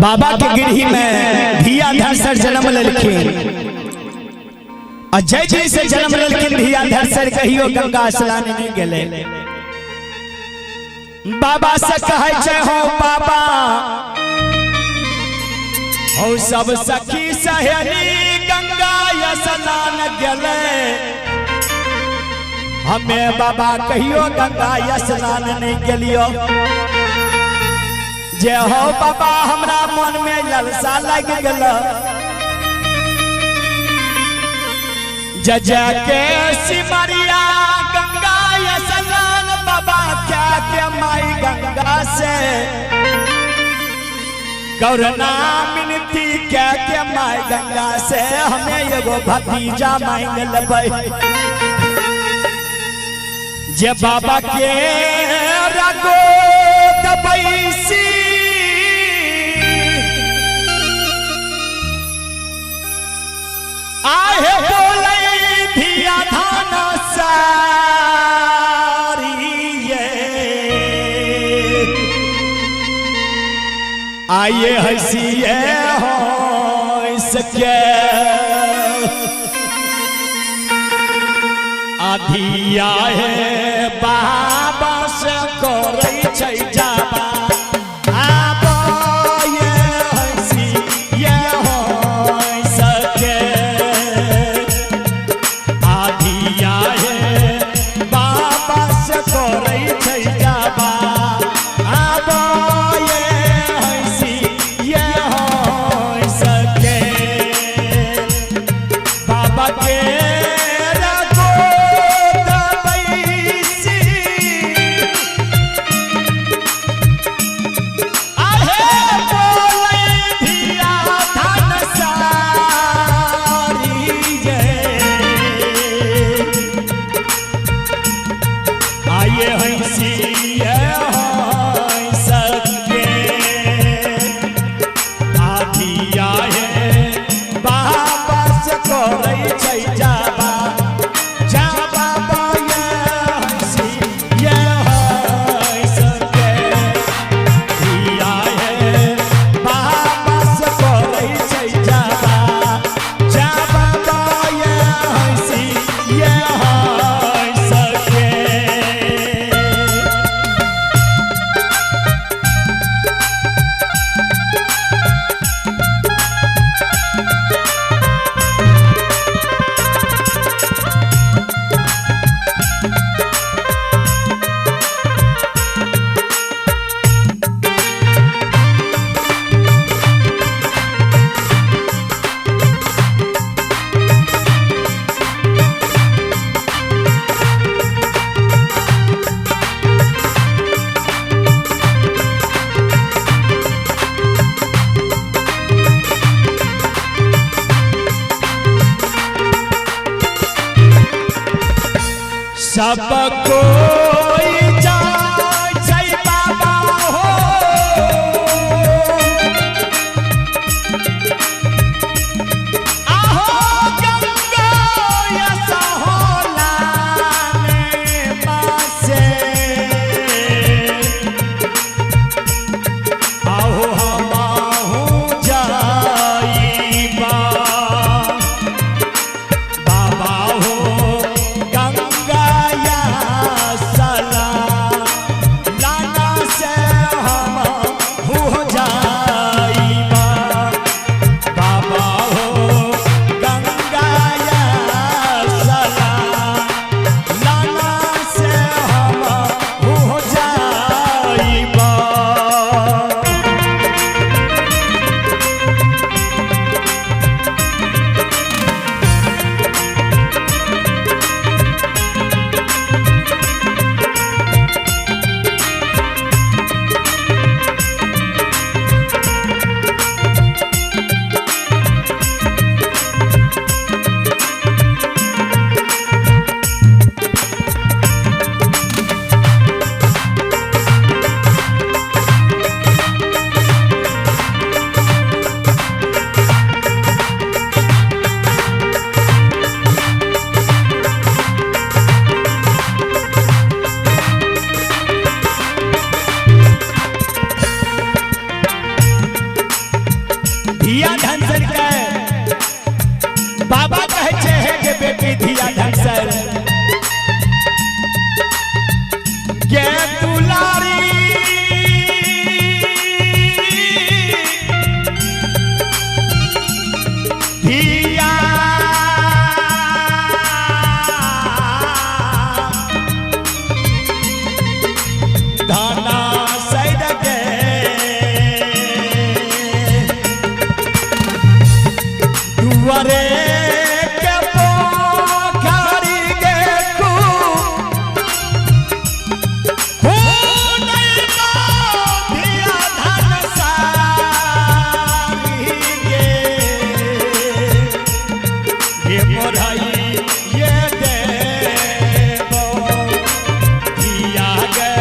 बाबा के गिरही में धिया धर सर जन्म ललखिन और जय जय से जन्म ललखिन धिया धर सर कहियो गंगा स्नान नहीं गेले। बाबा से कहे छै हो बाबा हो सब सखी सहेली गंगा स्नान गेले हमें बाबा कहियो गंगा स्नान नहीं गेलियो। जे हो बाबा हमरा मन में ललसा लग गल जज के सिमरिया गंगा स्नान बाबा क्या के माई गंगा से गौरना मिनती क्या के माई गंगा से हमें एगो भतीजा मांग लेबै। जे बाबा के रगो दबैसी आहे बोले धिया धान सारी आइए हंसिए हो सके आधिया है बाबा से करे छै जाबा सब कोई जाय छै बाबा हो आहो गंगा सहोलाने पासे आहो हमहु जाइबा बाबा हो गंगा धिया धनसर के बाबा कहे छे है के बेटी धिया धनसर के दुलारी धिया धाना सैद के दुआरे के पोखरी के कू हो नहीं लो धिया धनसारी ये मोराई ये देवो धिया के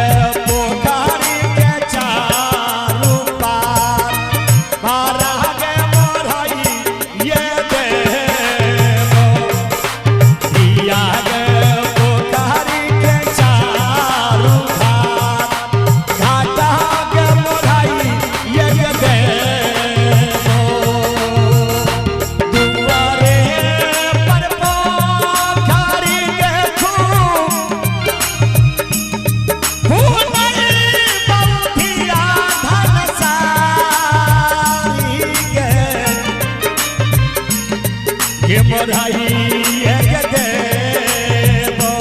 पोखरी के चारू पार मारा के मोराई ये देवो धिया के पोखरी के चारू पार घाटा के मोराई ये देवो दुआरे पर पोखरी के खूब हुनई बंधिया धनसारी के ये मोराई एक देवो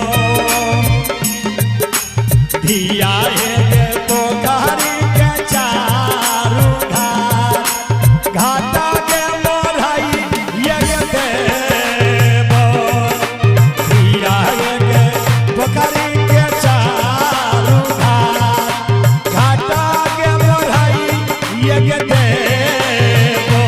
धिया एक पोखरी के चारू धार घाटा के मोराई एक देवो धिया एक पोखरी के चारू धार घाटा के मोराई एक देवो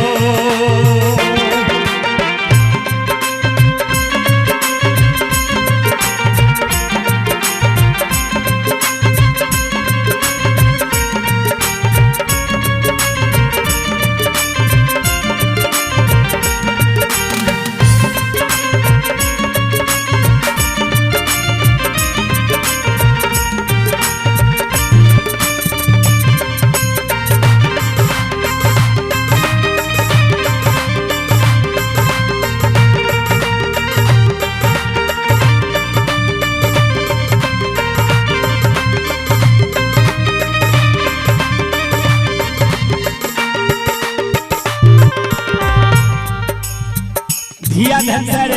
धिया धनसर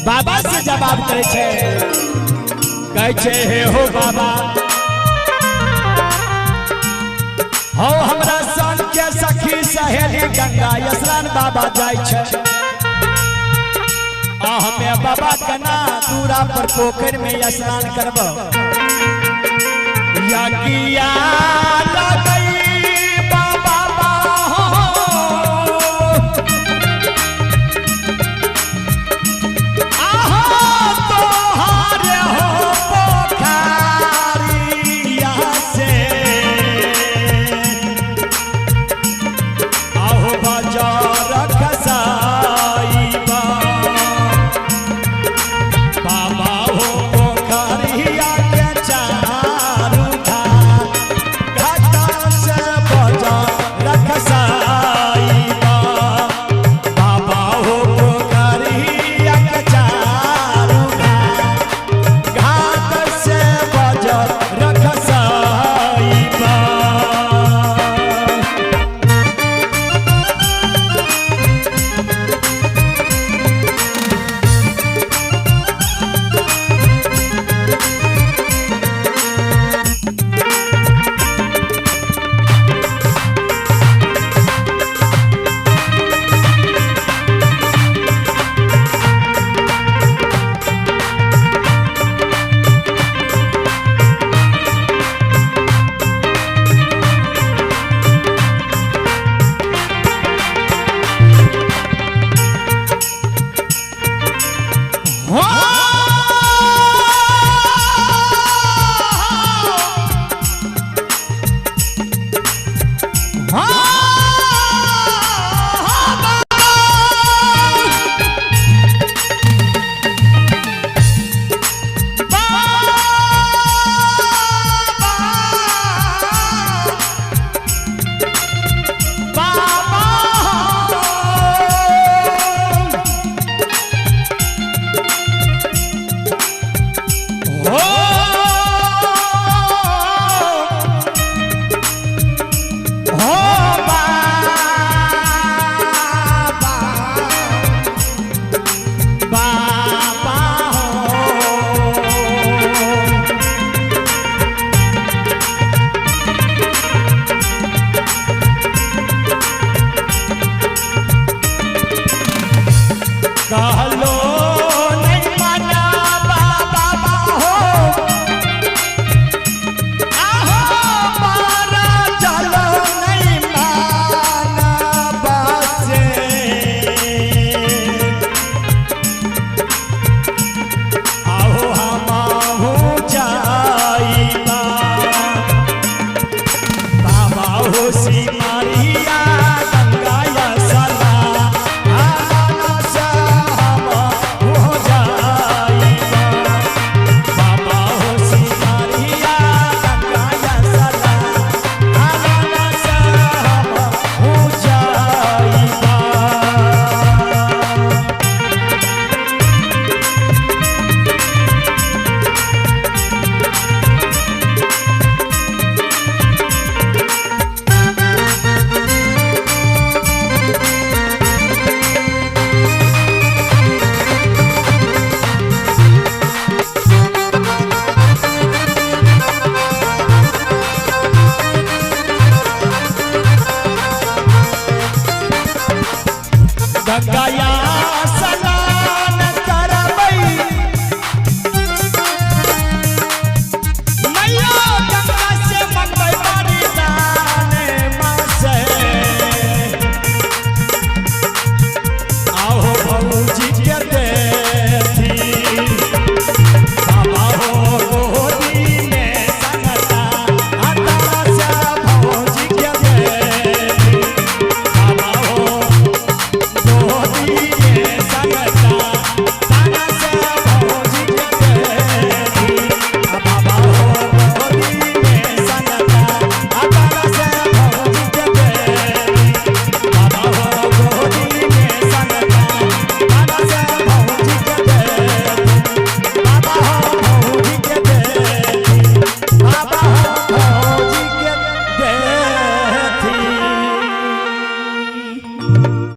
बाबा से जवाब करे छे कहे छे हे हो बाबा हो हमरा सन के सखी सहेली गंगा स्नान बाबा जाय छे आ हमें बाबा कना दूरा पर पोखर में स्नान करबो या किया लगई बाबा हो आहो तोहारे हो पोखरिया से आहो बाजार खसाईबा बाबा हो पोखरिया के चारू धार कोसी